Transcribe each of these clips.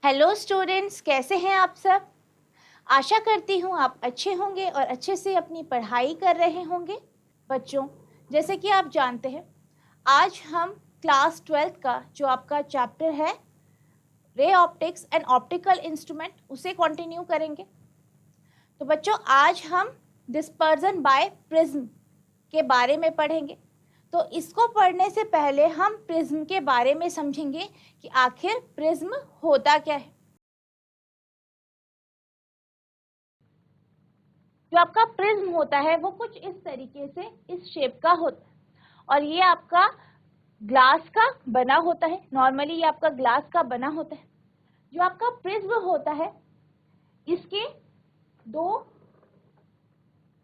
Hello students, कैसे हैं आप सब। आशा करती हूँ आप अच्छे होंगे और अच्छे से अपनी पढ़ाई कर रहे होंगे। बच्चों, जैसे कि आप जानते हैं, आज हम क्लास 12th का जो आपका चैप्टर है ray optics and optical instrument उसे कंटिन्यू करेंगे। तो बच्चों, आज हम डिस्पर्जन बाय प्रिज्म के बारे में पढ़ेंगे। तो इसको पढ़ने से पहले हम प्रिज्म के बारे में समझेंगे कि आखिर प्रिज्म होता क्या है। जो आपका प्रिज्म होता है वो कुछ इस तरीके से इस शेप का होता है और ये आपका ग्लास का बना होता है। नॉर्मली ये आपका ग्लास का बना होता है। जो आपका प्रिज्म होता है इसके दो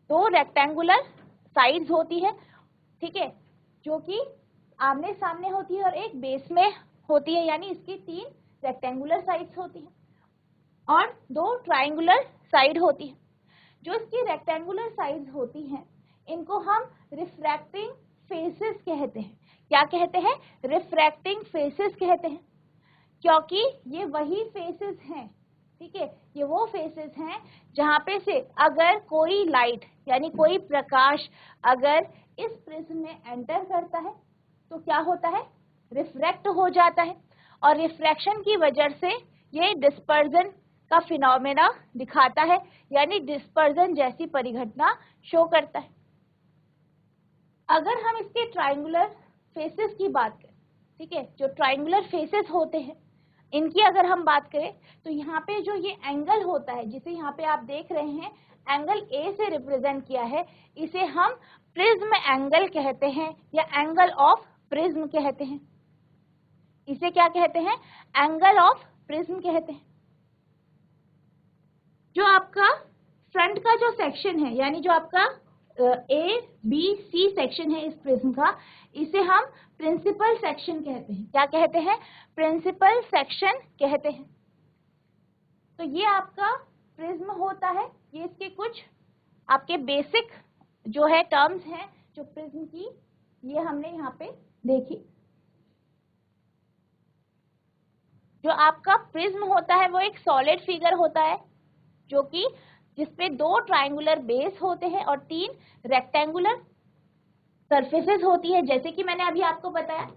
दो रेक्टेंगुलर साइड्स होती है, ठीक है, जो कि आमने सामने होती है और एक बेस में होती है, यानी इसकी 3 रेक्टेंगुलर साइड्स होती है और 2 ट्राइंगुलर साइड होती है। जो इसकी रेक्टेंगुलर साइड्स होती हैं इनको हम रिफ्रैक्टिंग फेसेस कहते हैं। क्या कहते हैं? रिफ्रैक्टिंग फेसेस कहते हैं, क्योंकि ये वही फेसेस हैं, ठीक है, ये वो फेसेस हैं जहां पे से अगर कोई लाइट यानी कोई प्रकाश अगर इस प्रिज्म में एंटर करता है तो क्या होता है? रिफ्रैक्ट हो जाता है और रिफ्रैक्शन की वजह से ये डिस्पर्जन का फिनोमेना दिखाता है, यानी डिस्पर्जन जैसी परिघटना शो करता है। अगर हम इसके ट्राइंगुलर फेसेस की बात करें, ठीक है, जो ट्राइंगुलर फेसेस होते हैं इनकी अगर हम बात करें तो यहाँ पे जो ये एंगल होता है जिसे यहाँ पे आप देख रहे हैं एंगल ए से रिप्रेजेंट किया है, इसे हम प्रिज्म एंगल कहते हैं या एंगल ऑफ प्रिज्म कहते हैं। इसे क्या कहते हैं? एंगल ऑफ प्रिज्म कहते हैं। जो आपका फ्रंट का जो सेक्शन है यानी जो आपका ए बी सी सेक्शन है इस प्रिज्म का, इसे हम प्रिंसिपल सेक्शन कहते हैं। क्या कहते हैं? प्रिंसिपल सेक्शन कहते हैं। तो ये आपका प्रिज्म होता है। ये इसके कुछ आपके बेसिक जो है टर्म्स हैं जो प्रिज्म की, ये हमने यहाँ पे देखी। जो आपका प्रिज्म होता है वो एक सॉलिड फिगर होता है जो कि जिसपे 2 ट्राइंगुलर बेस होते हैं और 3 रेक्टेंगुलर सरफेसेस होती है। जैसे कि मैंने अभी आपको बताया,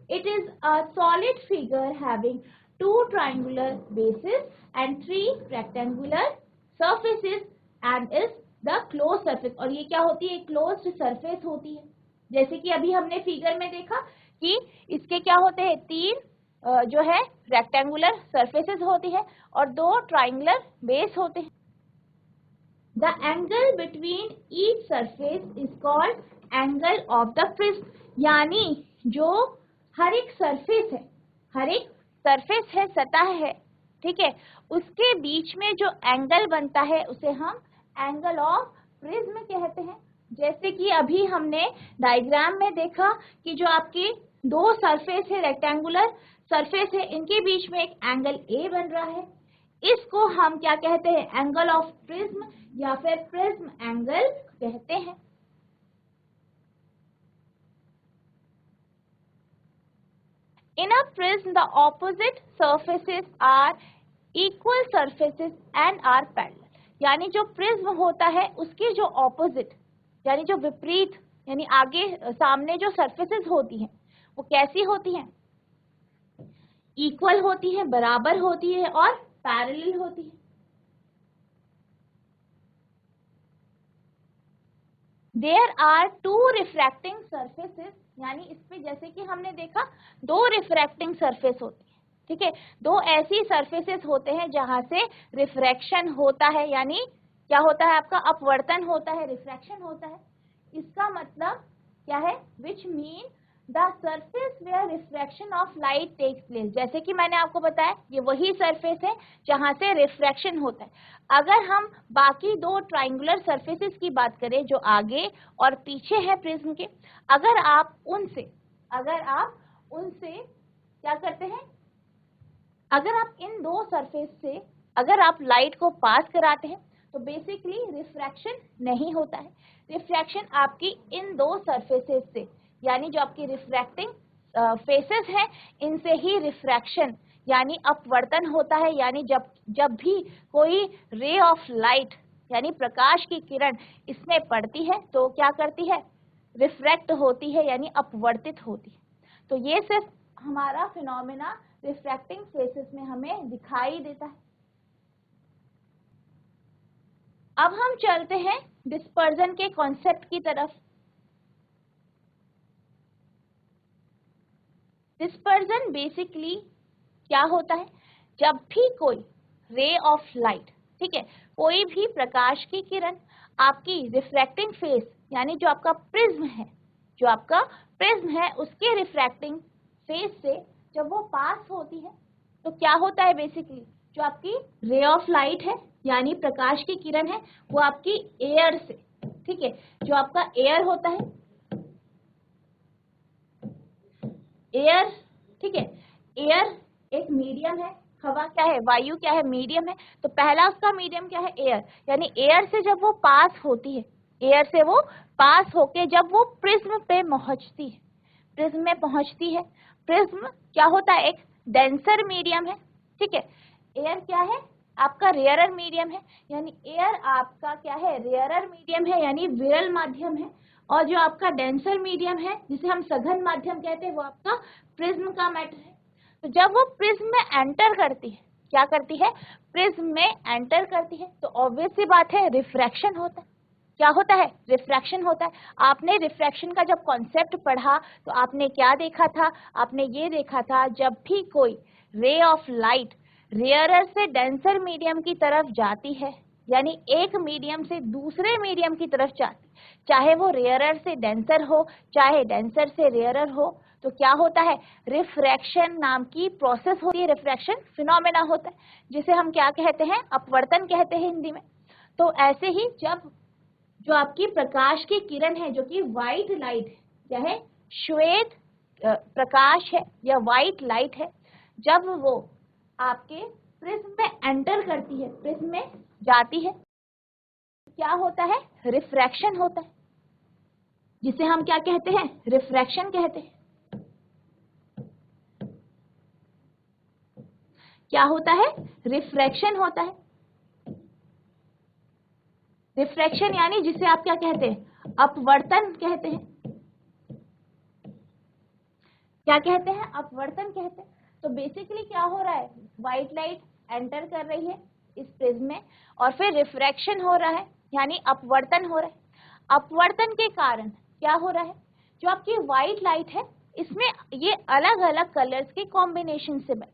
it is a solid figure having 2 triangular basis and 3 rectangular surfaces and is the close surface. और ये क्या होती है? क्लोज्ड सरफेस होती है। जैसे कि अभी हमने फिगर में देखा कि इसके क्या होते हैं? 3 जो है रेक्टेंगुलर सरफेसेस होती है और 2 ट्राइंगुलर बेस होते हैं। The angle between each surface is called angle of the prism। यानी जो हर एक सरफेस है, सतह है, ठीक है, उसके बीच में जो एंगल बनता है उसे हम एंगल ऑफ प्रिज्म कहते हैं। जैसे कि अभी हमने डायग्राम में देखा कि जो आपकी 2 सरफेस है, रेक्टेंगुलर सरफेस है, इनके बीच में एक एंगल ए बन रहा है। इसको हम क्या कहते हैं? एंगल ऑफ प्रिज्म या फिर प्रिज्म एंगल कहते हैं। In a prism, the opposite surfaces are equal surfaces and are parallel। यानी जो प्रिज्म होता है उसकी जो ऑपोजिट यानी जो विपरीत यानी आगे सामने जो सरफेसेस होती हैं वो कैसी होती हैं? इक्वल होती है, बराबर होती है और पैरेलल होती है। There are 2 refracting surfaces, यानी इसमें जैसे कि हमने देखा 2 रिफ्रैक्टिंग सरफेस होती है, ठीक है, 2 ऐसी सरफेसेस होते हैं जहां से रिफ्रैक्शन होता है, यानी क्या होता है? आपका अपवर्तन होता है, रिफ्रैक्शन होता है। इसका मतलब क्या है? Which mean the surface where refraction of light takes place. जैसे कि मैंने आपको बताया ये वही सरफेस है जहां से रिफ्रैक्शन होता है। अगर हम बाकी 2 ट्राइंगुलर सरफेसेस की बात करें जो आगे और पीछे है प्रिज्म के, अगर आप उनसे क्या करते हैं? अगर आप इन 2 सरफेस से अगर आप लाइट को पास कराते हैं तो बेसिकली रिफ्रैक्शन नहीं होता है। रिफ्रैक्शन आपकी इन 2 सरफेसेस से यानी जो आपकी रिफ्रैक्टिंग फेसेस हैं इनसे ही रिफ्रैक्शन यानी अपवर्तन होता है, यानी जब भी कोई रे ऑफ लाइट यानी प्रकाश की किरण इसमें पड़ती है तो क्या करती है, रिफ्रैक्ट होती है यानी अपवर्तित होती है। तो ये सिर्फ हमारा फिनोमेना रिफ्रैक्टिंग फेसेस में हमें दिखाई देता है। अब हम चलते हैं डिस्पर्जन के कॉन्सेप्ट की तरफ। डिस्पर्जन बेसिकली क्या होता है, जब भी कोई रे ऑफ लाइट, ठीक है, कोई भी प्रकाश की किरण आपकी रिफ्रैक्टिंग फेस यानी जो आपका प्रिज्म है, उसके रिफ्रैक्टिंग फेस से जब वो पास होती है तो क्या होता है, बेसिकली जो आपकी रे ऑफ लाइट है यानी प्रकाश की किरण है वो आपकी एयर से, ठीक है, जो आपका एयर होता है, एयर, ठीक है, एयर एक मीडियम है, हवा क्या है, वायु क्या है, मीडियम है। तो पहला उसका मीडियम क्या है, एयर, यानी एयर से जब वो पास होती है, एयर से वो पास होके जब वो प्रिज्म पे पहुंचती है, प्रिज्म में पहुंचती है, प्रिज्म क्या होता है, एक डेंसर मीडियम है, ठीक है, एयर क्या है आपका रेयरर मीडियम है, यानी एयर आपका क्या है, रेयरर मीडियम है यानी विरल माध्यम है, और जो आपका डेंसर मीडियम है जिसे हम सघन माध्यम कहते हैं वो आपका प्रिज्म का मैटर है। तो जब वो प्रिज्म में एंटर करती है, क्या करती है, प्रिज्म में एंटर करती है, तो ऑब्वियस सी बात है रिफ्रैक्शन होता है। क्या होता है, रिफ्रैक्शन होता है। आपने रिफ्रैक्शन का जब कॉन्सेप्ट पढ़ा तो आपने क्या देखा था, आपने ये देखा था जब भी कोई रे ऑफ लाइट रेयरर से डेंसर मीडियम की तरफ जाती है, यानी एक मीडियम से दूसरे मीडियम की तरफ जाती, चाहे वो रेयरर से डेंसर हो चाहे डेंसर से रेयरर हो, तो क्या होता है, रिफ्रैक्शन नाम की प्रोसेस होती है, रिफ्रैक्शन फिनोमेना होता है, जिसे हम क्या कहते हैं, अपवर्तन कहते हैं हिंदी में। तो ऐसे ही जब जो आपकी प्रकाश की किरण है जो कि व्हाइट लाइट है, चाहे श्वेत प्रकाश है या व्हाइट लाइट है, जब वो आपके प्रिज्म में एंटर करती है, प्रिज्म में जाती है, क्या होता है, रिफ्रैक्शन होता है, जिसे हम क्या कहते हैं, रिफ्रैक्शन कहते हैं। क्या होता है, रिफ्रैक्शन होता है। रिफ्रैक्शन यानी जिसे आप क्या कहते हैं, अपवर्तन कहते हैं। क्या कहते हैं, अपवर्तन कहते हैं। तो बेसिकली क्या हो रहा है, व्हाइट लाइट एंटर कर रही है इस प्रिज्म में और फिर रिफ्रैक्शन हो रहा है यानी अपवर्तन हो रहा है। अपवर्तन के कारण क्या हो रहा है, जो आपकी व्हाइट लाइट है इसमें ये अलग अलग कलर्स के कॉम्बिनेशन से बने,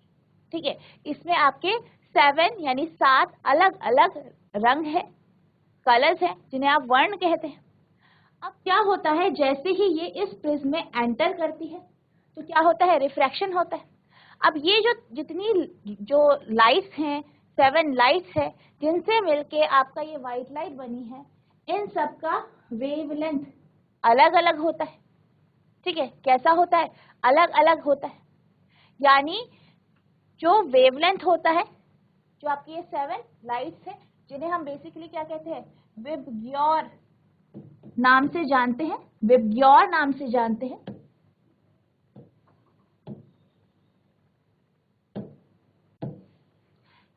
ठीक है, इसमें आपके 7 यानी 7 अलग अलग रंग है, कलर्स हैं जिन्हें आप वर्ण कहते हैं। अब क्या होता है, जैसे ही ये इस प्रिज्म में एंटर करती है तो क्या होता है, रिफ्रैक्शन होता है। अब ये जितनी जो लाइट्स हैं, 7 लाइट्स है जिनसे मिलके आपका ये व्हाइट लाइट बनी है, इन सब का वेवलेंथ अलग अलग होता है, ठीक है, कैसा होता है, अलग अलग होता है। यानी जो वेवलेंथ होता है, जो आपकी ये 7 लाइट्स है जिन्हें हम बेसिकली क्या कहते हैं, विबग्योर नाम से जानते हैं, विबग्योर नाम से जानते हैं।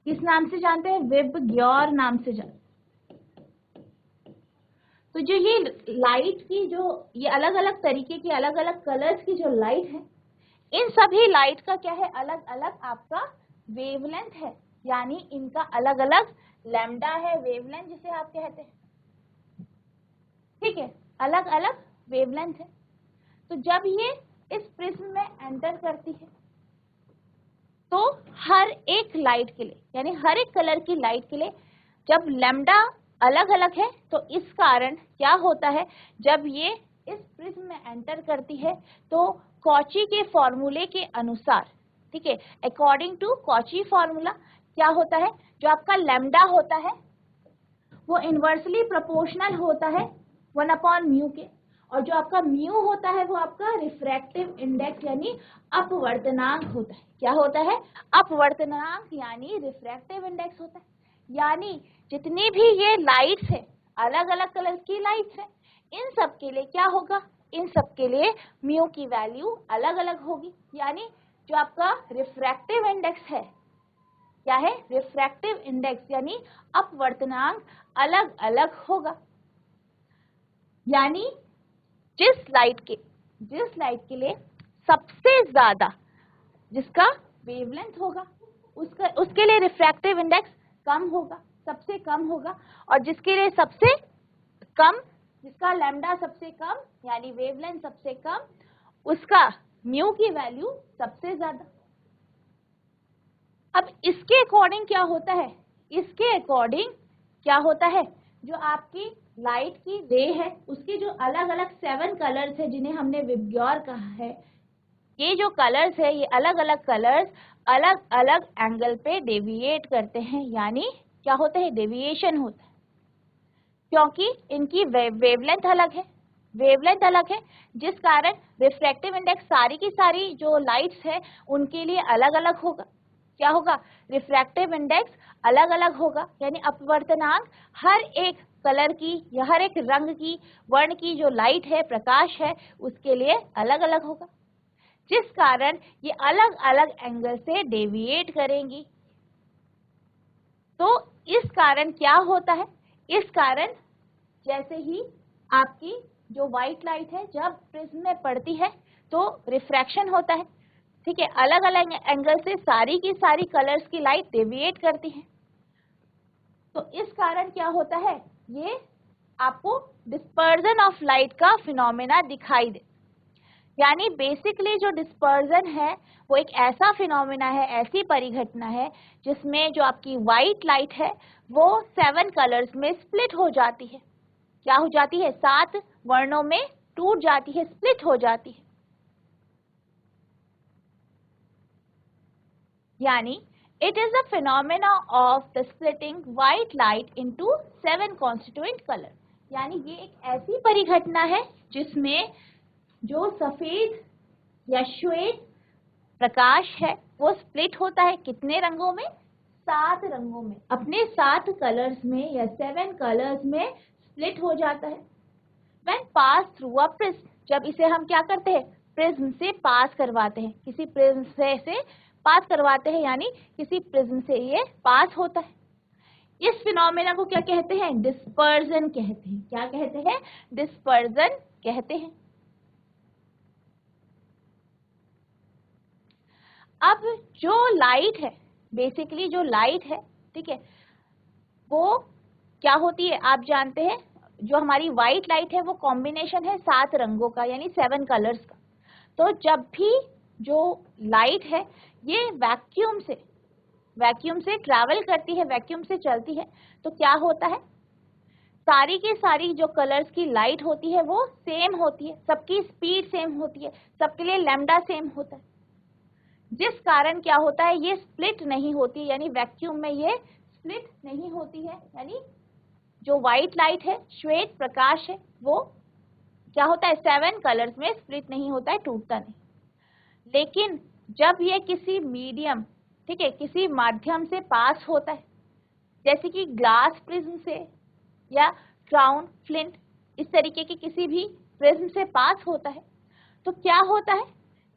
किस नाम से जानते हैं, विबग्योर नाम से जानते हैं। तो जो ये लाइट की जो ये अलग अलग तरीके की अलग अलग कलर्स की जो लाइट है, इन सभी लाइट का क्या है, अलग अलग आपका वेवलेंथ है, यानी इनका अलग अलग लैम्डा है, वेवलेंथ जिसे आप कहते हैं, ठीक है, अलग अलग वेवलेंथ है। तो जब ये इस प्रिज्म में एंटर करती है तो हर एक लाइट के लिए यानी हर एक कलर की लाइट के लिए जब लैम्डा अलग अलग है तो इस कारण क्या होता है, जब ये इस प्रिज्म में एंटर करती है तो कॉची के फॉर्मूले के अनुसार, ठीक है, अकॉर्डिंग टू कॉची फॉर्मूला क्या होता है, जो आपका लैम्डा होता है वो इनवर्सली प्रोपोर्शनल होता है 1/μ के, और जो आपका म्यू होता है वो आपका रिफ्रैक्टिव इंडेक्स यानी अपवर्तनांक होता है। क्या होता है, अपवर्तनांक यानी रिफ्रैक्टिव इंडेक्स होता है। यानी जितनी भी ये लाइट्स है, अलग अलग कलर की लाइट्स है, इन सब के लिए क्या होगा, इन सब के लिए म्यू की वैल्यू अलग अलग होगी। यानी जो आपका रिफ्रैक्टिव इंडेक्स है, क्या है, रिफ्रैक्टिव इंडेक्स यानी अपवर्तनांक अलग अलग होगा। यानी जिस लाइट के लिए सबसे ज्यादा जिसका वेवलेंथ होगा उसके लिए रिफ्रैक्टिव इंडेक्स कम होगा, सबसे कम होगा, और जिसके लिए सबसे कम, जिसका लैम्डा सबसे कम यानी वेवलेंथ सबसे कम, उसका म्यू की वैल्यू सबसे ज्यादा। अब इसके अकॉर्डिंग क्या होता है, इसके अकॉर्डिंग क्या होता है, जो आपकी लाइट की रे है उसके जो अलग अलग 7 कलर्स है जिन्हें हमने विबग्योर कहा है, ये जो कलर्स है ये अलग अलग कलर्स अलग अलग एंगल पे डेविएट करते हैं, यानी क्या होता है, डेविएशन होता है, क्योंकि इनकी वेवलेंथ अलग है, वेवलेंथ अलग है, जिस कारण रिफ्रैक्टिव इंडेक्स सारी की सारी जो लाइट्स है उनके लिए अलग अलग होगा। क्या होगा, रिफ्रैक्टिव इंडेक्स अलग अलग होगा, यानी अपवर्तनांक हर एक कलर की या हर एक रंग की वर्ण की जो लाइट है, प्रकाश है, उसके लिए अलग अलग होगा, जिस कारण ये अलग अलग एंगल से डेविएट करेंगी। तो इस कारण क्या होता है, इस कारण जैसे ही आपकी जो व्हाइट लाइट है जब प्रिज्म में पड़ती है तो रिफ्रैक्शन होता है, ठीक है, अलग अलग एंगल से सारी की सारी कलर्स की लाइट डेविएट करती है। तो इस कारण क्या होता है, ये आपको डिस्पर्जन ऑफ लाइट का फिनोमेना दिखाई दे। यानी बेसिकली जो डिस्पर्जन है वो एक ऐसा फिनोमेना है, ऐसी परिघटना है जिसमें जो आपकी व्हाइट लाइट है वो 7 कलर्स में स्प्लिट हो जाती है। क्या हो जाती है, 7 वर्णों में टूट जाती है, स्प्लिट हो जाती है। यानी it is a phenomena of the splitting white light into 7 constituent color। यानी ये एक ऐसी परिघटना है जिसमें जो सफेद या श्वेत प्रकाश है वो स्प्लिट होता है, कितने रंगों में, 7 रंगों में, अपने 7 कलर्स में या 7 कलर्स में स्प्लिट हो जाता है। When pass through a prism, जब इसे हम क्या करते हैं, प्रिज्म से पास करवाते हैं, किसी प्रिज्म से पास करवाते हैं, यानी किसी प्रिज्म से ये पास होता है। इस फिनोमेना को क्या कहते हैं, डिस्पर्जन कहते हैं। क्या कहते हैं, डिस्पर्जन कहते हैं। अब जो लाइट है, बेसिकली जो लाइट है, ठीक है, वो क्या होती है, आप जानते हैं, जो हमारी व्हाइट लाइट है वो कॉम्बिनेशन है 7 रंगों का, यानी 7 कलर्स का। तो जब भी जो लाइट है ये वैक्यूम से ट्रैवल करती है, वैक्यूम से चलती है, तो क्या होता है, सारी की सारी जो कलर्स की लाइट होती है वो सेम होती है, सबकी स्पीड सेम होती है, सबके लिए लैम्डा सेम होता है, जिस कारण क्या होता है, ये स्प्लिट नहीं होती, यानी वैक्यूम में ये स्प्लिट नहीं होती है। यानी जो व्हाइट लाइट है, श्वेत प्रकाश है, वो क्या होता है, 7 कलर्स में स्प्लिट नहीं होता है, टूटता नहीं। लेकिन जब ये किसी मीडियम, ठीक है, किसी माध्यम से पास होता है, जैसे कि ग्लास प्रिज्म से या क्राउन फ्लिंट, इस तरीके की किसी भी प्रिज्म से पास होता है, तो क्या होता है,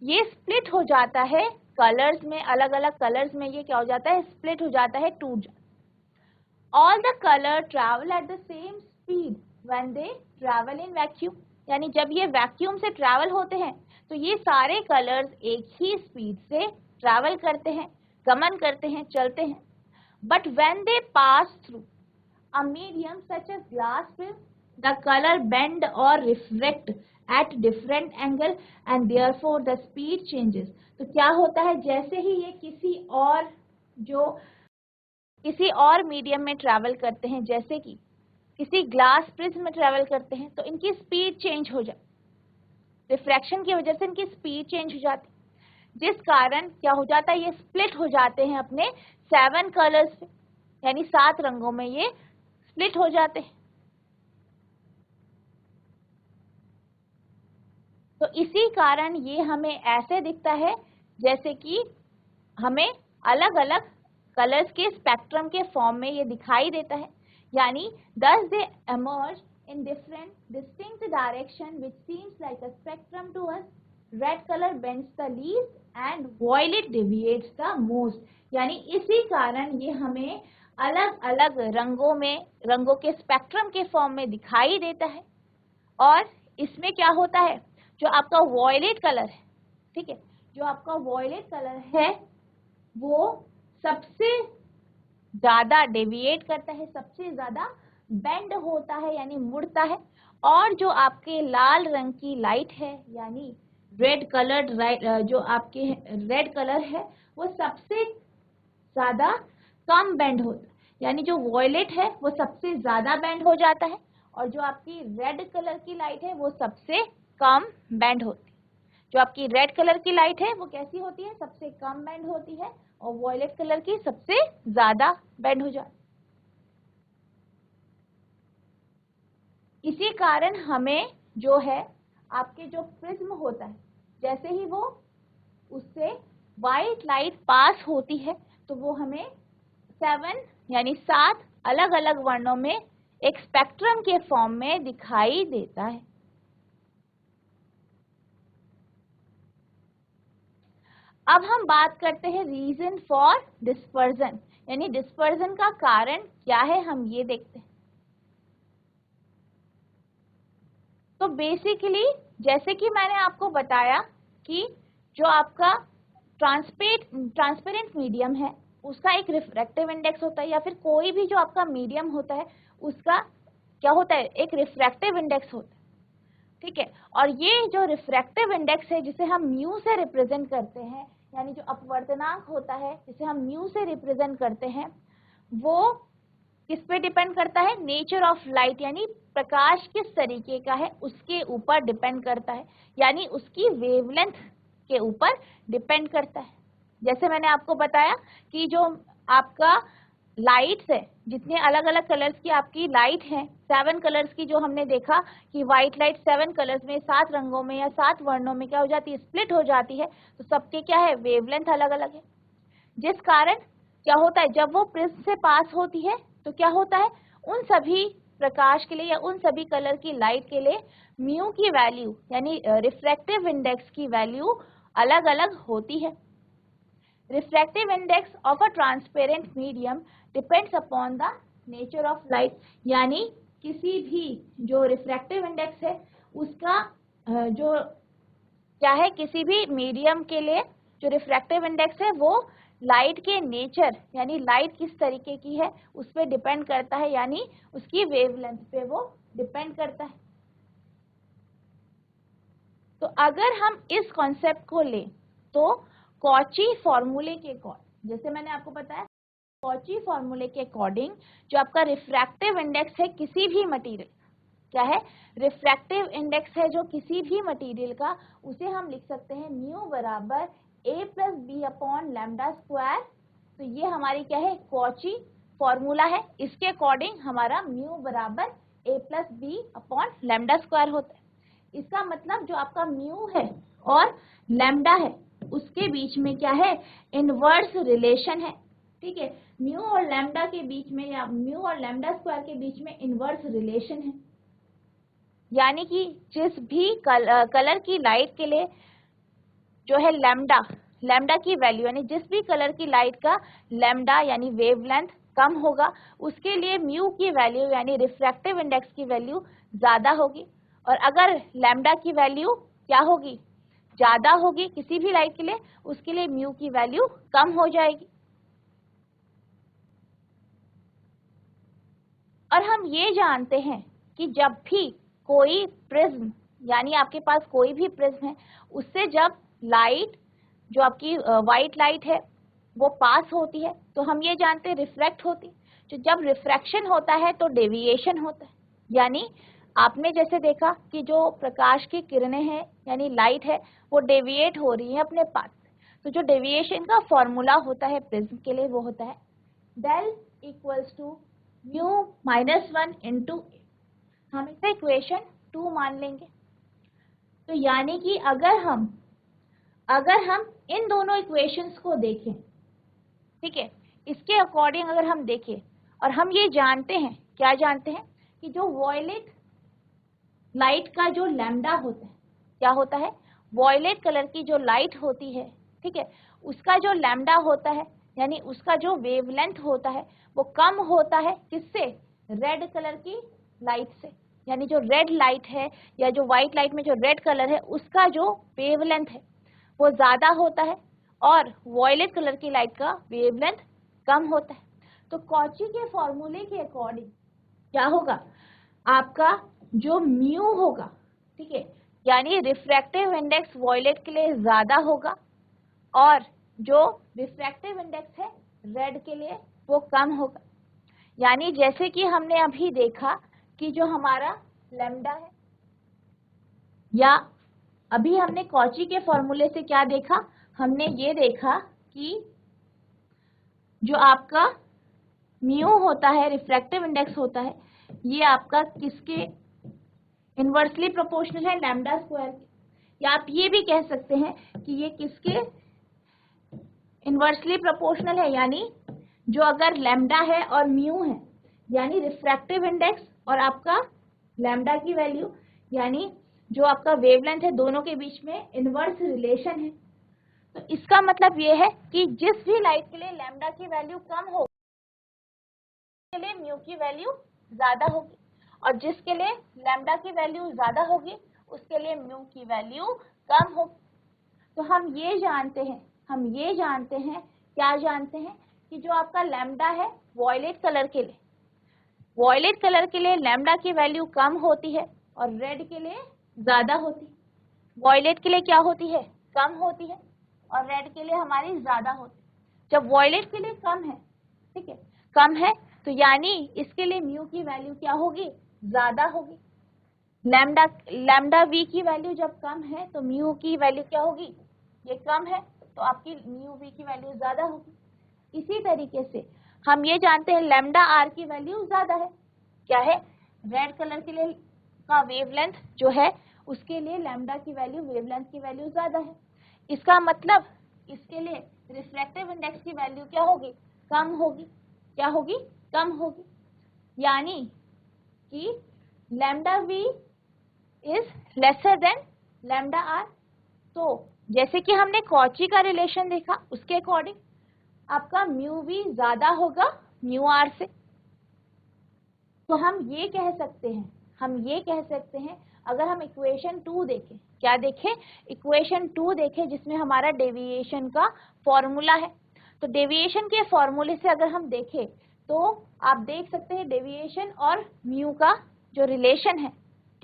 ये स्प्लिट हो जाता है कलर्स में, अलग अलग कलर्स में ये क्या हो जाता है, स्प्लिट हो जाता है, टूट जाता है। All the color travel at the same speed when they travel in vacuum। यानी जब ये वैक्यूम से ट्रैवल होते हैं तो ये सारे कलर्स एक ही स्पीड से ट्रैवल करते हैं, गमन करते हैं, चलते हैं। But when they pass through a medium such as glass prism, the color bend or refract at different angle and therefore the speed changes। तो क्या होता है, जैसे ही ये किसी और मीडियम में ट्रैवल करते हैं, जैसे कि किसी ग्लास प्रिज्म में ट्रैवल करते हैं, तो इनकी स्पीड चेंज हो जाती, रिफ्रैक्शन की वजह से इनकी स्पीड चेंज हो जाती, जिस कारण क्या हो जाता है, ये स्प्लिट हो जाते हैं अपने 7 कलर्स पे, यानी 7 रंगों में ये स्प्लिट हो जाते हैं। तो इसी कारण ये हमें ऐसे दिखता है जैसे कि हमें अलग अलग कलर्स के स्पेक्ट्रम के फॉर्म में ये दिखाई देता है। यानी thus they emerge in different distinct direction which seems like a spectrum to us। Red colour bends the least and violet deviates the most. यानी इसी कारण ये हमें अलग अलग रंगों के स्पेक्ट्रम के फॉर्म में दिखाई देता है। और इसमें क्या होता है, जो आपका वॉयलेट कलर है, ठीक है, जो आपका वॉयलेट कलर है वो सबसे ज्यादा डेविएट करता है, सबसे ज्यादा बेंड होता है यानी मुड़ता है। और जो आपके लाल रंग की लाइट है यानी रेड कलर्ड, जो आपके रेड कलर है वो सबसे ज्यादा कम बेंड होता है। यानी जो वॉयलेट है वो सबसे ज्यादा बेंड हो जाता है और जो आपकी रेड कलर की लाइट है वो सबसे कम बेंड होती है। जो आपकी रेड कलर की लाइट है वो कैसी होती है, सबसे कम बेंड होती है, और वॉयलेट कलर की सबसे ज्यादा बेंड हो जाती है। इसी कारण हमें जो है आपके जो प्रिज्म होता है, जैसे ही वो उससे व्हाइट लाइट पास होती है तो वो हमें 7 यानी 7 अलग अलग वर्णों में एक स्पेक्ट्रम के फॉर्म में दिखाई देता है। अब हम बात करते हैं रीजन फॉर डिस्पर्जन, यानी डिस्पर्जन का कारण क्या है, हम ये देखते हैं। तो बेसिकली जैसे कि मैंने आपको बताया कि जो आपका ट्रांसपेरेंट मीडियम है उसका एक रिफ्रैक्टिव इंडेक्स होता है, या फिर कोई भी जो आपका मीडियम होता है उसका क्या होता है, एक रिफ्रैक्टिव इंडेक्स होता है, ठीक है। और ये जो रिफ्रैक्टिव इंडेक्स है जिसे हम म्यू से रिप्रेजेंट करते हैं, यानी जो अपवर्तनांक होता है जिसे हम म्यू से रिप्रेजेंट करते हैं, वो किस पे डिपेंड करता है, नेचर ऑफ लाइट यानी प्रकाश किस तरीके का है उसके ऊपर डिपेंड करता है, यानी उसकी वेवलेंथ के ऊपर डिपेंड करता है। जैसे मैंने आपको बताया कि जो आपका लाइट्स है, जितने अलग अलग कलर्स की आपकी लाइट है, 7 कलर्स की, जो हमने देखा कि व्हाइट लाइट 7 कलर्स में 7 रंगों में या 7 वर्णों में क्या हो जाती है, स्प्लिट हो जाती है, तो सबके क्या है, वेवलेंथ अलग अलग है। जिस कारण क्या होता है, जब वो प्रिज्म से पास होती है तो क्या होता है, उन सभी प्रकाश के लिए या उन सभी कलर की लाइट के लिए म्यू की वैल्यू यानी रिफ्रैक्टिव इंडेक्स की वैल्यू अलग अलग होती है। Refractive index of a transparent medium depends upon the nature of light, यानी किसी भी जो रिफ्रैक्टिव इंडेक्स है उसका जो क्या है, किसी भी मीडियम के लिए जो रिफ्रैक्टिव इंडेक्स है वो लाइट के नेचर यानी लाइट किस तरीके की है उस पर डिपेंड करता है, यानी उसकी वेवलेंथ पे वो डिपेंड करता है। तो अगर हम इस कॉन्सेप्ट को लें तो कॉची फॉर्मूले के अकॉर्डिंग, जैसे मैंने आपको बताया, कॉची फॉर्मूले के अकॉर्डिंग जो आपका रिफ्रैक्टिव इंडेक्स है किसी भी मटेरियल, क्या है, रिफ्रैक्टिव इंडेक्स है जो किसी भी मटेरियल का, उसे हम लिख सकते हैं म्यू बराबर a plus b upon lambda square. तो ये हमारी क्या है, कॉची फॉर्मूला है, इसके अकॉर्डिंग हमारा म्यू बराबर a plus b upon lambda square होता है। इसका मतलब जो आपका म्यू है और लैम्डा है उसके बीच में क्या है, इनवर्स रिलेशन है, ठीक है। म्यू और लैम्डा के बीच में या म्यू और लैम्डा स्क्वायर के बीच में इनवर्स रिलेशन है, यानी कि जिस भी कलर की लाइट के लिए जो है लैम्डा की वैल्यू, यानी जिस भी कलर की लाइट का लैम्डा यानी वेवलेंथ कम होगा उसके लिए म्यू की वैल्यू यानी रिफ्रैक्टिव इंडेक्स की वैल्यू ज्यादा होगी, और अगर लैम्डा की वैल्यू क्या होगी, ज्यादा होगी किसी भी लाइट के लिए, उसके लिए म्यू की वैल्यू कम हो जाएगी। और हम ये जानते हैं कि जब भी कोई प्रिज्म यानी आपके पास कोई भी प्रिज्म है उससे जब लाइट जो आपकी व्हाइट लाइट है वो पास होती है तो हम ये जानते हैं रिफ्रैक्ट होती है। तो जब रिफ्रैक्शन होता है तो डेविएशन होता है, यानी आपने जैसे देखा कि जो प्रकाश की किरणें हैं यानी लाइट है वो डेविएट हो रही है अपने पास से, तो जो डेविएशन का फॉर्मूला होता है प्रिज्म के लिए वो होता है del equals to mu -1 into A. हम इसे इक्वेशन 2 मान लेंगे। तो यानी कि अगर हम इन दोनों इक्वेशंस को देखें, ठीक है, इसके अकॉर्डिंग अगर हम देखें और हम ये जानते हैं, क्या जानते हैं कि जो वॉयलेट लाइट का जो लैम्डा होता है, क्या होता है, वॉयलेट कलर की जो लाइट होती है, ठीक है, उसका जो लैम्डा होता है यानी उसका जो वेवलेंथ होता है वो कम होता है किससे? रेड कलर की लाइट से। यानी जो रेड लाइट है या जो व्हाइट लाइट में जो रेड कलर है उसका जो वेवलेंथ है वो ज्यादा होता है और वॉयलेट कलर की लाइट का वेवलेंथ कम होता है। तो कॉची के फॉर्मूले के अकॉर्डिंग क्या होगा? आपका जो म्यू होगा, ठीक है, यानी रिफ्रैक्टिव इंडेक्स वॉयलेट के लिए ज्यादा होगा और जो रिफ्रैक्टिव इंडेक्स है रेड के लिए वो कम होगा। यानी जैसे कि हमने अभी देखा कि जो हमारा लैम्डा है, या अभी हमने कॉची के फॉर्मूले से क्या देखा? हमने ये देखा कि जो आपका म्यू होता है, रिफ्रैक्टिव इंडेक्स होता है, ये आपका किसके इनवर्सली प्रोपोर्शनल है? लैम्डा स्क्वायर के। या आप ये भी कह सकते हैं कि ये किसके इनवर्सली प्रोपोर्शनल है, यानी जो अगर लैम्डा है और म्यू है यानी रिफ्रैक्टिव इंडेक्स और आपका लैम्डा की वैल्यू यानी जो आपका वेवलेंथ है, दोनों के बीच में इनवर्स रिलेशन है। तो इसका मतलब ये है कि जिस भी लाइट के लिए लैम्डा की वैल्यू कम होगी उसके लिए म्यू की वैल्यू ज्यादा होगी और जिसके लिए लैम्डा की वैल्यू ज्यादा होगी उसके लिए म्यू की वैल्यू कम होगी। तो हम ये जानते हैं क्या जानते हैं कि जो आपका लैम्डा है वॉयलेट कलर के लिए लैम्डा की वैल्यू कम होती है और रेड के लिए ज्यादा होती है। वॉयलेट के लिए क्या होती है? कम होती है और रेड के लिए हमारी ज्यादा होती है। जब वॉयलेट के लिए कम है, ठीक है, कम है, तो यानी इसके लिए म्यू की वैल्यू क्या होगी? ज्यादा होगी। लैम्डा वी की वैल्यू जब कम है तो म्यू की वैल्यू क्या होगी? ये कम है तो आपकी म्यू वी की वैल्यू ज्यादा होगी। इसी तरीके से हम ये जानते हैं लैम्डा आर की वैल्यू ज्यादा है। क्या है? रेड कलर के लिए का वेवलेंथ जो है उसके लिए लैम्डा की वैल्यू, वेवलेंथ की वैल्यू ज्यादा है। इसका मतलब इसके लिए रिफ्रैक्टिव इंडेक्स की वैल्यू क्या होगी? कम होगी। क्या होगी? कम होगी। यानी कि lambda v is lesser than lambda r. तो जैसे कि हमने कॉची का रिलेशन देखा उसके अकॉर्डिंग आपका म्यू वी ज्यादा होगा म्यू आर से। तो हम ये कह सकते हैं अगर हम इक्वेशन 2 देखें, क्या देखें? इक्वेशन 2 देखें जिसमें हमारा डेविएशन का फॉर्मूला है। तो डेविएशन के फॉर्मूले से अगर हम देखें तो आप देख सकते हैं डेविएशन और म्यू का जो रिलेशन है,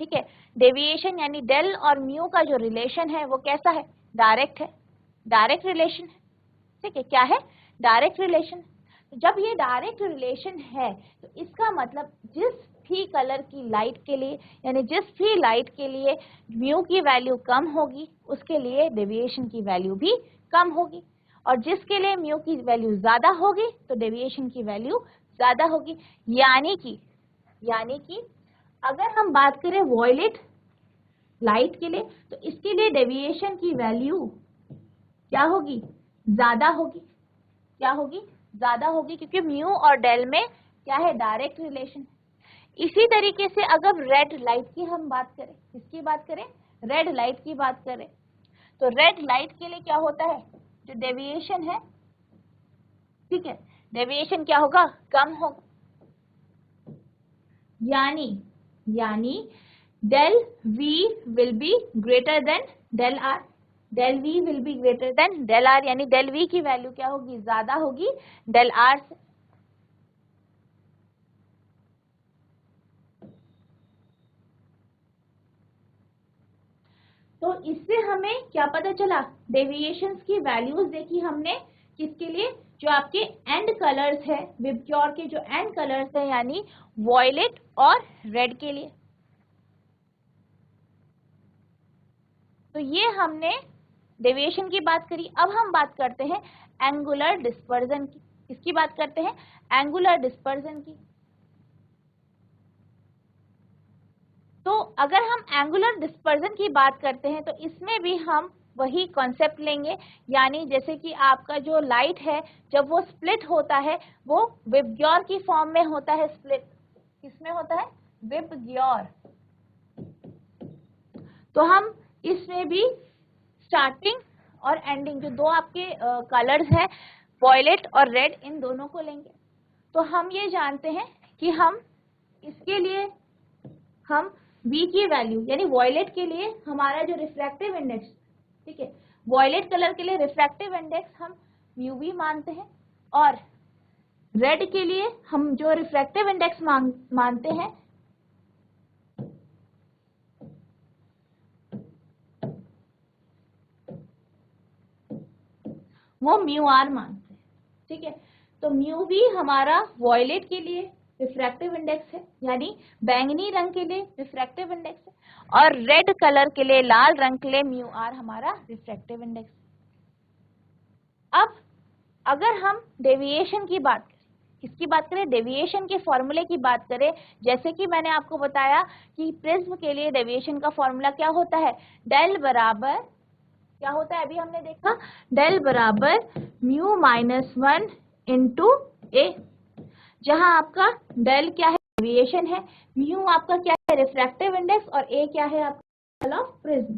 ठीक है, डेविएशन यानी डेल और म्यू का जो रिलेशन है वो कैसा है? डायरेक्ट है, डायरेक्ट रिलेशन है। ठीक है, क्या है? Direct relation. जब ये डायरेक्ट रिलेशन है तो इसका मतलब जिस भी कलर की लाइट के लिए यानी जिस भी लाइट के लिए म्यू की वैल्यू कम होगी उसके लिए डेविएशन की वैल्यू भी कम होगी और जिसके लिए म्यू की वैल्यू ज्यादा होगी तो डेविएशन की वैल्यू ज्यादा होगी। यानी कि अगर हम बात करें वॉयलेट लाइट के लिए तो इसके लिए डेविएशन की वैल्यू क्या होगी? ज्यादा होगी। क्या होगी? ज्यादा होगी, क्योंकि म्यू और डेल में क्या है? Direct relation. इसी तरीके से अगर रेड लाइट की हम बात करें, किसकी बात करें? रेड लाइट की बात करें तो रेड लाइट के लिए क्या होता है? जो डेविएशन है, ठीक है, डेविएशन क्या होगा? कम होगा। यानी del V will be greater than del R, del V will be greater than del R, यानी del V की वैल्यू क्या होगी? ज्यादा होगी del R से। तो इससे हमें क्या पता चला? डेविएशंस की वैल्यूज देखी हमने किसके लिए? जो आपके एंड कलर्स है, विबग्योर के जो एंड कलर्स है यानी वॉयलेट और रेड के लिए। तो ये हमने डेविएशन की बात करी। अब हम बात करते हैं एंगुलर डिस्पर्जन की। किसकी बात करते हैं? एंगुलर डिस्पर्जन की। तो अगर हम एंगुलर डिस्पर्जन की बात करते हैं तो इसमें भी हम वही कॉन्सेप्ट लेंगे, यानी जैसे कि आपका जो लाइट है जब वो स्प्लिट होता है वो विबग्योर की फॉर्म में होता है। स्प्लिट किसमें होता है? विबग्योर। तो हम इसमें भी स्टार्टिंग और एंडिंग जो दो आपके कलर्स हैं वॉयलेट और रेड, इन दोनों को लेंगे। तो हम ये जानते हैं कि हम इसके लिए हम V की वैल्यू यानी वॉयलेट के लिए हमारा जो रिफ्रैक्टिव इंडेक्स, ठीक है, वॉयलेट कलर के लिए रिफ्रैक्टिव इंडेक्स हम म्यू वी मानते हैं, और रेड के लिए हम जो रिफ्रैक्टिव इंडेक्स मानते हैं वो म्यू आर मानते हैं, ठीक है। तो म्यू वी हमारा वॉयलेट के लिए रिफ्रैक्टिव इंडेक्स है, यानी बैंगनी रंग के लिए रिफ्रैक्टिव इंडेक्स है, और रेड कलर के लिए, लाल रंग के लिए म्यू आर हमारा रिफ्रैक्टिव इंडेक्स है। अब अगर हम डेविएशन की बात करें, किसकी बात करें, डेविएशन के फॉर्मूले की बात करें, जैसे कि मैंने आपको बताया कि प्रिज्म के लिए डेविएशन का फॉर्मूला क्या होता है, डेल बराबर क्या होता है, अभी हमने देखा, डेल बराबर म्यू माइनस 1 इंटू ए, जहां आपका डेल क्या है, डेविएशन है, म्यू आपका क्या है, रिफ्रैक्टिव इंडेक्स, और ए क्या है आपका लेवल ऑफ प्रिज्म।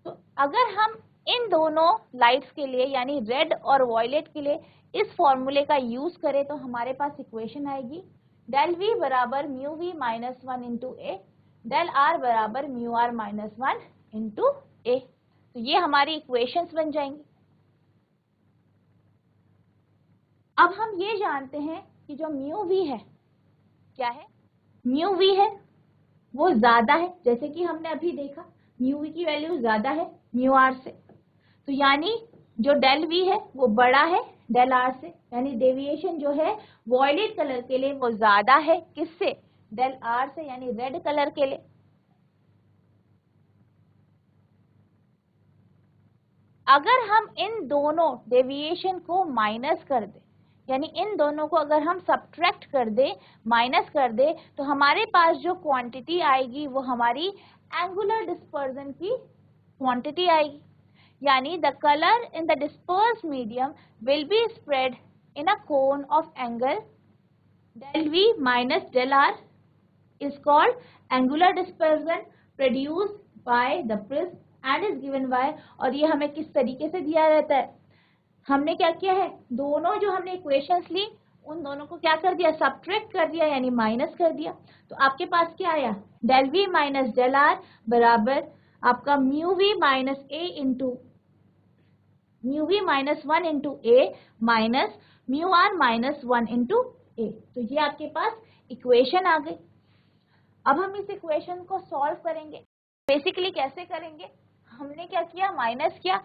तो अगर हम इन दोनों लाइट्स के लिए यानी रेड और वॉयलेट के लिए इस फॉर्मूले का यूज करें तो हमारे पास इक्वेशन आएगी डेल वी बराबर mu we minus 1 into a, del are बराबर म्यू आर माइनस 1 इंटू ए। तो ये हमारी इक्वेशंस बन जाएंगी। अब हम ये जानते हैं कि जो म्यू वी है क्या है, म्यू वी है वो ज्यादा है, जैसे कि हमने अभी देखा म्यू वी की वैल्यू ज्यादा है म्यू आर से, तो यानी जो डेल वी है वो बड़ा है डेल आर से, यानी डेविएशन जो है वॉयलेट कलर के लिए वो ज्यादा है किससे, डेल आर से, यानी रेड कलर के लिए। अगर हम इन दोनों डेविएशन को माइनस कर दें, यानी इन दोनों को अगर हम सब्ट्रैक्ट कर दें, माइनस कर दें, तो हमारे पास जो क्वांटिटी आएगी वो हमारी एंगुलर डिस्पर्जन की क्वांटिटी आएगी, यानी the colour in the disperse medium will be spread in a cone of angle del V minus del R is called angular dispersion produced by the prism and is given by, और ये हमें किस तरीके से दिया रहता है, हमने क्या किया है, दोनों जो हमने इक्वेशंस ली उन दोनों को क्या कर दिया, सब्ट्रैक्ट कर दिया, यानी माइनस कर दिया। तो आपके पास क्या आया, del we minus del are बराबर आपका mu we minus A into mu we minus 1 into A minus mu are minus 1 into ए। तो ये आपके पास इक्वेशन आ गई। अब हम इस इक्वेशन को सॉल्व करेंगे। बेसिकली कैसे करेंगे, हमने क्या किया, माइनस किया,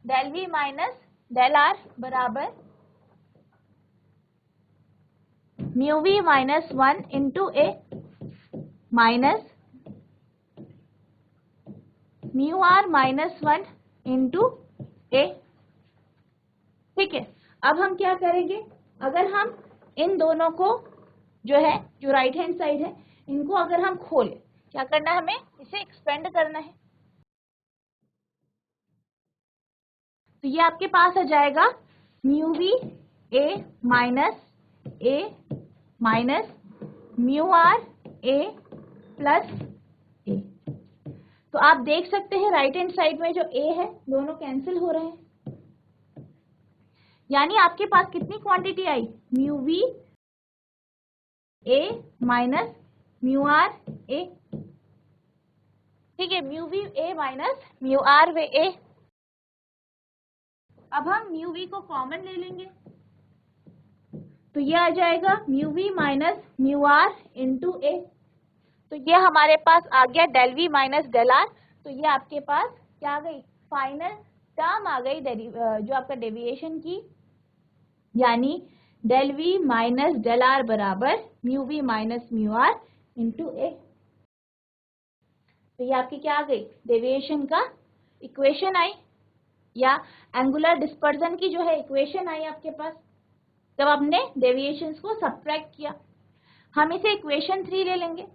del we minus del are बराबर mu we minus 1 into A minus mu are minus 1 into A, ठीक है। अब हम क्या करेंगे, अगर हम इन दोनों को जो है, जो राइट हैंड साइड है, इनको अगर हम खोलें, क्या करना है, हमें इसे एक्सपेंड करना है, तो ये आपके पास आ जाएगा mu V A minus mu R A plus A. तो आप देख सकते हैं राइट हैंड साइड में जो ए है दोनों कैंसिल हो रहे हैं, यानी आपके पास कितनी क्वांटिटी आई, mu V A minus mu R A, ठीक है, mu V A minus mu R वे ए। अब हम म्यू वी को कॉमन ले लेंगे, तो ये आ जाएगा mu we minus mu are into ए, तो ये हमारे पास आ गया del we minus del R. तो ये आपके पास क्या आ गई, फाइनल टर्म आ गई जो आपका डेविएशन की, यानी del we minus del are बराबर mu we minus mu are into ए। तो ये आपकी क्या आ गई, डेविएशन का इक्वेशन आई, या एंगुलर डिस्पर्जन की जो है इक्वेशन आई आपके पास, जब आपने डेविएशंस को सब्ट्रैक्ट किया। हम इसे इक्वेशन 3 ले लेंगे।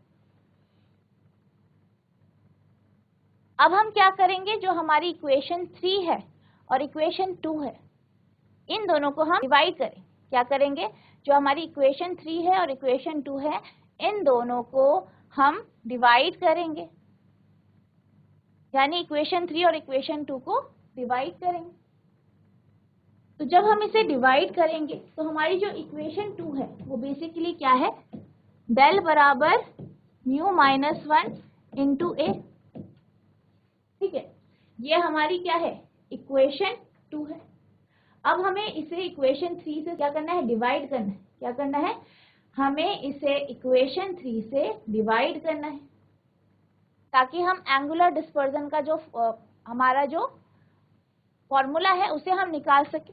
अब हम क्या करेंगे, जो हमारी इक्वेशन 3 है और इक्वेशन 2 है, इन दोनों को हम डिवाइड करें। क्या करेंगे, जो हमारी इक्वेशन 3 है और इक्वेशन 2 है, इन दोनों को हम डिवाइड करेंगे। यानी इक्वेशन 3 और इक्वेशन 2 को डिवाइड करेंगे। तो जब हम इसे डिवाइड करेंगे तो हमारी जो इक्वेशन 2 है वो बेसिकली क्या है, डेल बराबर म्यू माइनस 1 इंटू ए। ठीक है, ये हमारी क्या है, इक्वेशन 2 है। अब हमें इसे इक्वेशन 3 से क्या करना है, डिवाइड करना है। क्या करना है, हमें इसे इक्वेशन 3 से डिवाइड करना है ताकि हम एंगुलर डिस्पर्जन का जो हमारा जो फॉर्मूला है उसे हम निकाल सके।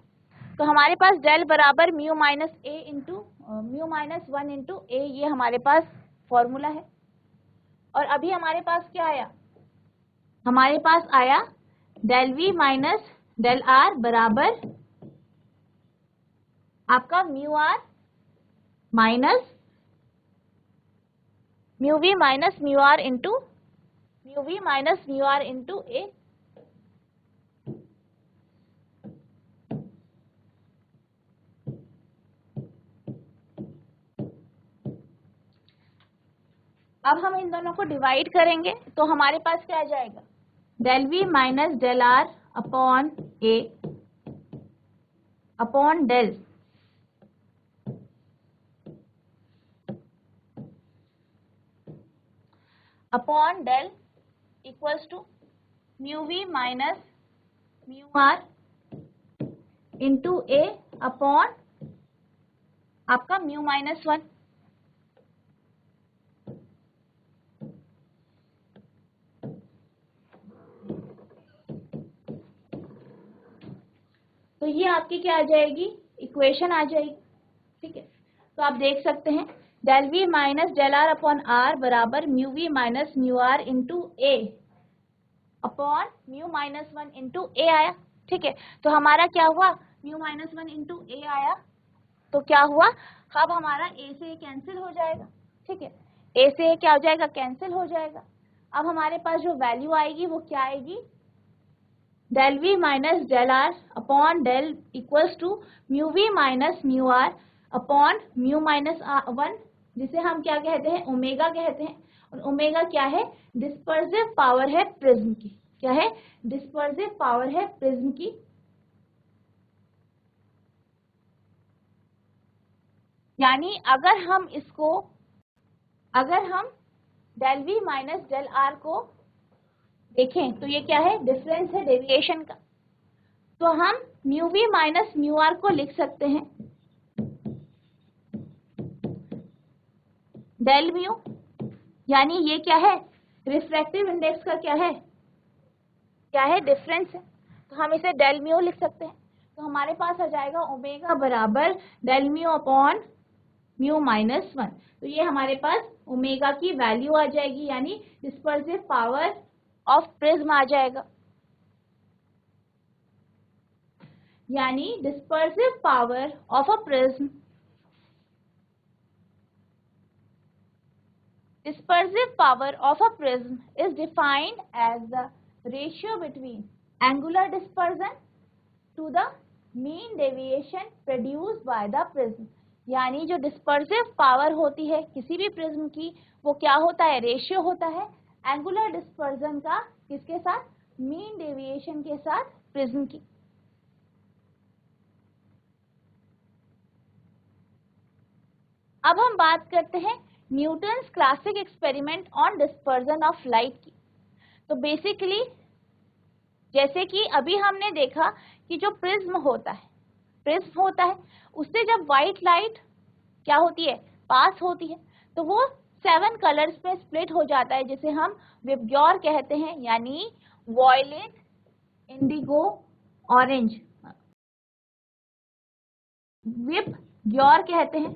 तो हमारे पास डेल बराबर म्यू माइनस 1 इंटू ए, ये हमारे पास फॉर्मूला है। और अभी हमारे पास क्या आया, हमारे पास आया del we minus del are बराबर आपका mu are minus mu we minus mu are into mu we minus mu are into A. अब हम इन दोनों को डिवाइड करेंगे तो हमारे पास क्या आ जाएगा, del we minus del are upon a upon del upon del equals to mu we minus mu are into A upon आपका म्यू माइनस 1। तो ये आपकी क्या आ जाएगी, इक्वेशन आ जाएगी। ठीक है, तो आप देख सकते हैं del we minus del are upon R बराबर mu we minus mu are into A upon mu minus 1 into A आया। ठीक है, तो हमारा क्या हुआ, म्यू माइनस 1 इंटू ए आया। तो क्या हुआ, अब हमारा ए से कैंसिल हो जाएगा। ठीक है, ए से क्या हो जाएगा, कैंसिल हो जाएगा। अब हमारे पास जो वैल्यू आएगी वो क्या आएगी, del we minus del are upon del equals to mu we minus mu r upon mu minus 1, जिसे हम क्या कहते हैं, ओमेगा कहते हैं। और ओमेगा क्या है, डिस्पर्सिव पावर है प्रिज्म की। क्या है, डिस्पर्सिव पावर है प्रिज्म की। यानी अगर हम del we minus del r को देखें तो ये क्या है, डिफरेंस है डेविएशन का। तो हम mu we minus mu r को लिख सकते हैं डेल म्यू, यानी ये क्या है, रिफ्रैक्टिव इंडेक्स का क्या है डिफरेंस है। तो हम इसे डेल म्यू लिख सकते हैं। तो हमारे पास आ जाएगा ओमेगा बराबर del mu upon mu minus 1। तो ये हमारे पास ओमेगा की वैल्यू आ जाएगी, यानी डिस्पर्सिव पावर ऑफ प्रिज्म आ जाएगा। यानी dispersive power of a prism, dispersive power of a prism is defined as the ratio between angular dispersion to the mean deviation produced by the prism। यानी जो dispersive power होती है किसी भी prism की, वो क्या होता है, रेशियो होता है एंगुलर डिस्पर्जन का, किसके साथ, मीन डेविएशन के साथ प्रिज्म की। अब हम बात करते हैं Newton's classic experiment on dispersion of light की। तो बेसिकली जैसे कि अभी हमने देखा कि जो प्रिज्म होता है उससे जब व्हाइट लाइट क्या होती है, पास होती है, तो वो 7 कलर्स में स्प्लिट हो जाता है, जिसे हम विबग्योर कहते हैं, यानी वॉयलेट, इंडिगो, ऑरेंज, विबग्योर कहते हैं।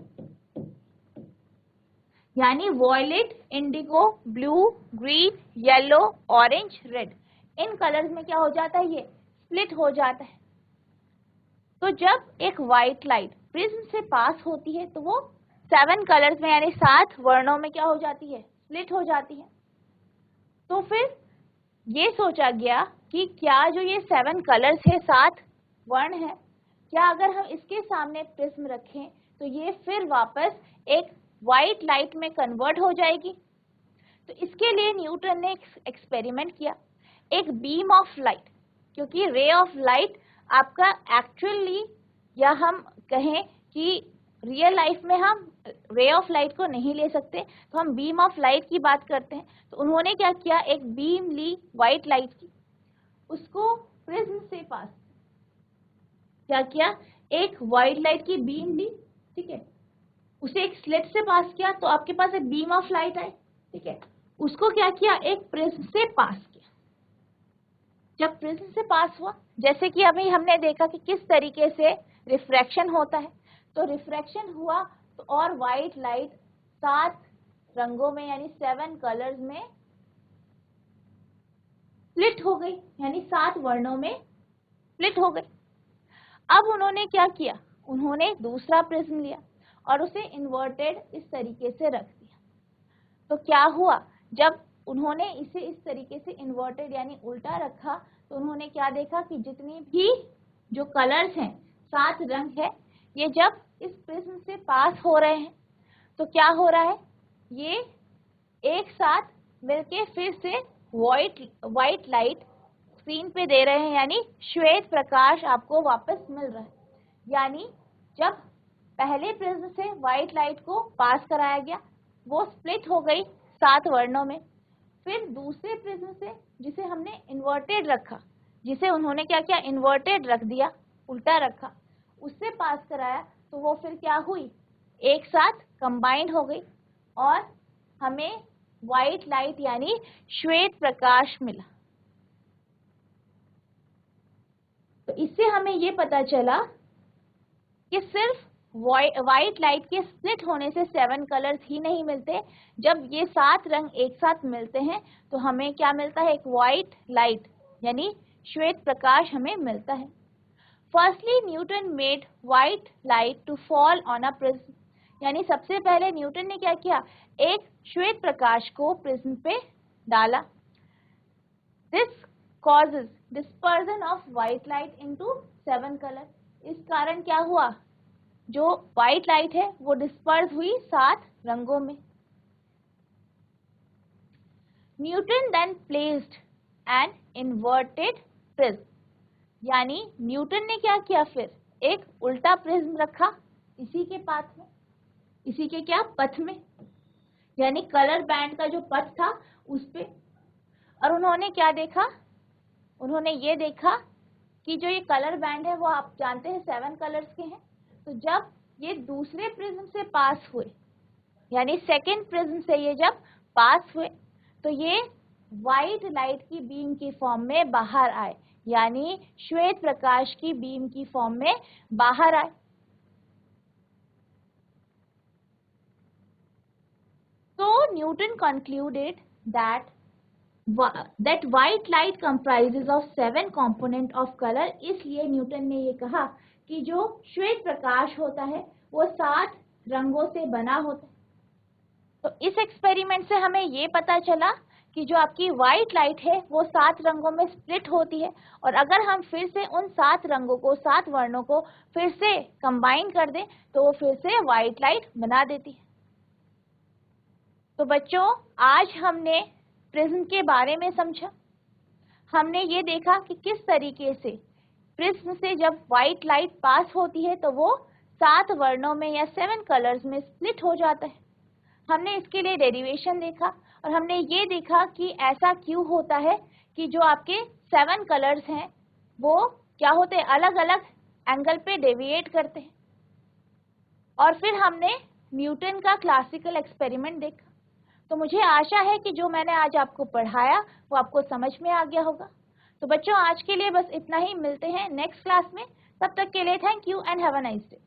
यानी violet, indigo, blue, green, yellow, orange, red, इन कलर्स में क्या हो जाता है, ये स्प्लिट हो जाता है। तो जब एक व्हाइट लाइट प्रिज्म से पास होती है तो वो 7 कलर्स में यानी 7 वर्णों में क्या हो जाती है, स्प्लिट हो जाती है। तो फिर ये सोचा गया कि क्या जो ये 7 कलर्स है, 7 वर्ण है, क्या अगर हम इसके सामने प्रिज्म रखें तो ये फिर वापस एक व्हाइट लाइट में कन्वर्ट हो जाएगी। तो इसके लिए न्यूटन ने एक एक्सपेरिमेंट किया। एक बीम ऑफ लाइट, क्योंकि रे ऑफ लाइट आपका एक्चुअली, या हम कहें कि रियल लाइफ में हम रे ऑफ लाइट को नहीं ले सकते, तो हम बीम ऑफ लाइट की बात करते हैं। तो उन्होंने क्या किया, एक बीम ली व्हाइट लाइट की, उसको प्रिज्म से पास क्या किया, एक व्हाइट लाइट की बीम ली, ठीक है, उसे एक स्लिट से पास किया, तो आपके पास एक बीम ऑफ लाइट आई, ठीक है, उसको क्या किया, एक प्रिज्म से पास किया। जब प्रिज्म से पास हुआ, जैसे कि अभी हमने देखा कि किस तरीके से रिफ्रैक्शन होता है, तो रिफ्रैक्शन हुआ तो और व्हाइट लाइट 7 रंगों में यानी 7 कलर्स में स्प्लिट हो गई, यानी 7 वर्णों में स्प्लिट हो गई। अब उन्होंने क्या किया, उन्होंने दूसरा प्रिज्म लिया और उसे इन्वर्टेड इस तरीके से रख दिया। तो क्या हुआ, जब उन्होंने इसे इस तरीके से इन्वर्टेड यानी उल्टा रखा, तो उन्होंने क्या देखा कि जितनी भी जो कलर्स हैं, 7 रंग है, ये जब इस प्रिज्म से पास हो रहे हैं तो क्या हो रहा है, ये एक साथ मिलके फिर से व्हाइट लाइट स्क्रीन पे दे रहे हैं, यानी श्वेत प्रकाश आपको वापस मिल रहा है। यानी जब पहले प्रिज्म से व्हाइट लाइट को पास कराया गया, वो स्प्लिट हो गई 7 वर्णों में, फिर दूसरे प्रिज्म से जिसे हमने इन्वर्टेड रखा, जिसे उन्होंने क्या किया, इन्वर्टेड रख दिया, उल्टा रखा, उससे पास कराया, तो वो फिर क्या हुई, एक साथ कंबाइंड हो गई और हमें व्हाइट लाइट यानी श्वेत प्रकाश मिला। तो इससे हमें ये पता चला कि सिर्फ व्हाइट लाइट के स्प्लिट होने से 7 कलर्स ही नहीं मिलते, जब ये 7 रंग एक साथ मिलते हैं तो हमें क्या मिलता है, एक व्हाइट लाइट यानी श्वेत प्रकाश हमें मिलता है। Firstly Newton made white light to fall on a prism, यानी सबसे पहले न्यूटन ने क्या किया, एक श्वेत प्रकाश को प्रिज्म पे डाला। This causes dispersion of white light into 7 color, इस कारण क्या हुआ, जो व्हाइट लाइट है वो डिस्पर्स हुई 7 रंगों में। Newton then placed an inverted prism, यानी न्यूटन ने क्या किया, फिर एक उल्टा प्रिज्म रखा इसी के पाथ में, इसी के क्या पथ में, यानी कलर बैंड का जो पथ था उस पे। और उन्होंने क्या देखा, उन्होंने ये देखा कि जो ये कलर बैंड है वो आप जानते हैं 7 कलर्स के हैं। तो जब ये दूसरे प्रिज्म से पास हुए, यानी सेकेंड प्रिज्म से ये जब पास हुए, तो ये व्हाइट लाइट की बीम की फॉर्म में बाहर आए, यानी श्वेत प्रकाश की बीम की फॉर्म में बाहर आए। तो Newton concluded that white light comprises of 7 component of color, इसलिए न्यूटन ने ये कहा कि जो श्वेत प्रकाश होता है वो 7 रंगों से बना होता है। तो इस एक्सपेरिमेंट से हमें ये पता चला कि जो आपकी व्हाइट लाइट है वो 7 रंगों में स्प्लिट होती है, और अगर हम फिर से उन 7 रंगों को, 7 वर्णों को फिर से कंबाइन कर दें तो वो फिर से व्हाइट लाइट बना देती है। तो बच्चों, आज हमने प्रिज्म के बारे में समझा। हमने ये देखा कि किस तरीके से प्रिज्म से जब व्हाइट लाइट पास होती है तो वो 7 वर्णों में या 7 कलर्स में स्प्लिट हो जाता है। हमने इसके लिए डेरिवेशन देखा और हमने ये देखा कि ऐसा क्यों होता है कि जो आपके 7 कलर्स हैं वो क्या होते हैं, अलग अलग एंगल पे डेविएट करते हैं। और फिर हमने न्यूटन का क्लासिकल एक्सपेरिमेंट देखा। तो मुझे आशा है कि जो मैंने आज आपको पढ़ाया वो आपको समझ में आ गया होगा। तो बच्चों, आज के लिए बस इतना ही, मिलते हैं नेक्स्ट क्लास में। तब तक के लिए thank you and have a nice day.